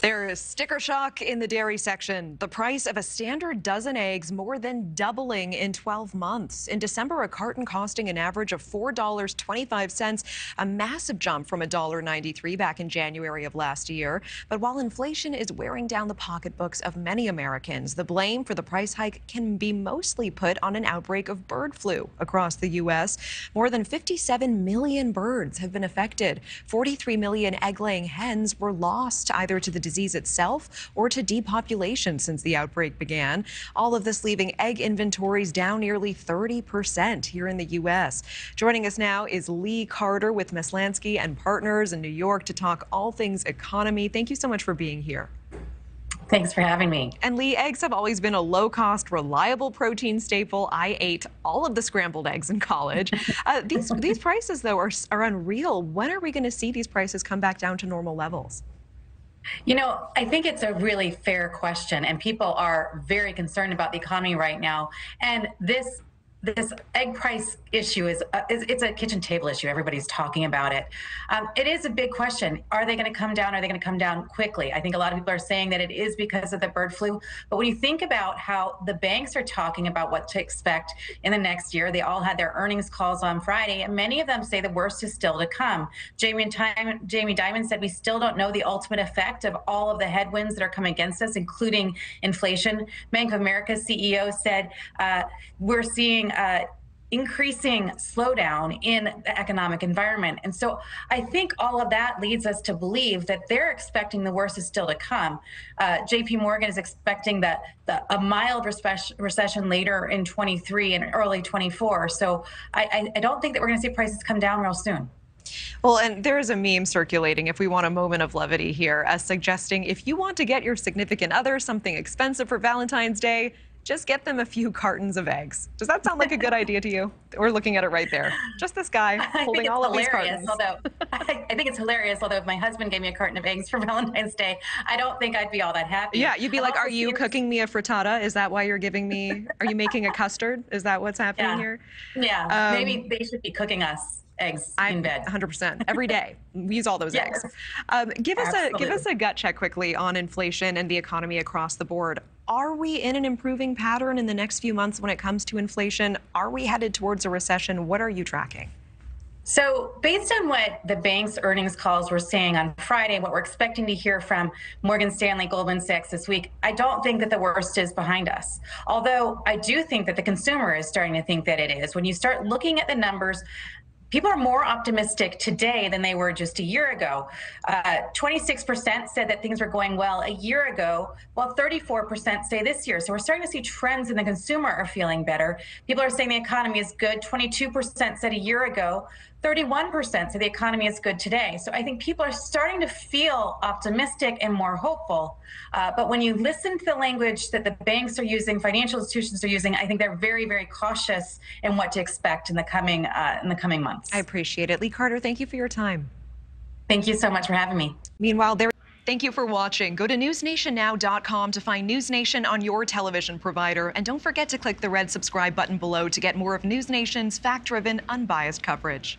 There is sticker shock in the dairy section. The price of a standard dozen eggs more than doubling in 12 months. In December, a carton costing an average of $4.25, a massive jump from $1.93 back in January of last year. But while inflation is wearing down the pocketbooks of many Americans, the blame for the price hike can be mostly put on an outbreak of bird flu across the U.S. More than 57 million birds have been affected. 43 million egg-laying hens were lost either to the disease itself or to depopulation since the outbreak began. All of this leaving egg inventories down nearly 30% here in the U.S. Joining us now is Lee Carter with Maslanksy and Partners in New York to talk all things economy. Thank you so much for being here. Thanks for having me. And Lee, eggs have always been a low-cost, reliable protein staple. I ate all of the scrambled eggs in college. These prices, though, are unreal. When are we going to see these prices come back down to normal levels? You know, I think it's a really fair question, and people are very concerned about the economy right now. And this egg price issue is it's a kitchen table issue. Everybody's talking about it. It is a big question. Are they going to come down? Are they going to come down quickly? I think a lot of people are saying that it is because of the bird flu. But when you think about how the banks are talking about what to expect in the next year, they all had their earnings calls on Friday, and many of them say the worst is still to come. Jamie Dimon said we still don't know the ultimate effect of all of the headwinds that are coming against us, including inflation. Bank of America's CEO said we're seeing increasing slowdown in the economic environment. And so I think all of that leads us to believe that they're expecting the worst is still to come. JP Morgan is expecting that a mild recession later in 23 and early 24. So I don't think that we're going to see prices come down real soon. Well, and there is a meme circulating, if we want a moment of levity here, as suggesting if you want to get your significant other something expensive for Valentine's Day, just get them a few cartons of eggs. Does that sound like a good idea to you? We're looking at it right there. Just this guy holding all of these cartons. I think it's hilarious, although if my husband gave me a carton of eggs for Valentine's Day, I don't think I'd be all that happy. Yeah, you'd be like, are you cooking me a frittata? Is that why you're giving me, are you making a custard? Is that what's happening here? Yeah, maybe they should be cooking us eggs in bed. 100% every day. We use all those eggs. Give us a gut check quickly on inflation and the economy across the board. Are we in an improving pattern in the next few months when it comes to inflation? Are we headed towards a recession? What are you tracking? So based on what the bank's earnings calls were saying on Friday, what we're expecting to hear from Morgan Stanley, Goldman Sachs this week, I don't think that the worst is behind us. Although I do think that the consumer is starting to think that it is. When you start looking at the numbers, people are more optimistic today than they were just a year ago. 26% said that things were going well a year ago, while 34% say this year. So we're starting to see trends in the consumer are feeling better. People are saying the economy is good. 22% said a year ago. 31% say the economy is good today. So I think people are starting to feel optimistic and more hopeful. But when you listen to the language that the banks are using, financial institutions are using, I think they're very, very cautious in what to expect in the coming months. I appreciate it. Lee Carter, thank you for your time. Thank you so much for having me. Meanwhile, thank you for watching. Go to newsnationnow.com to find News Nation on your television provider. And don't forget to click the red subscribe button below to get more of News Nation's fact-driven, unbiased coverage.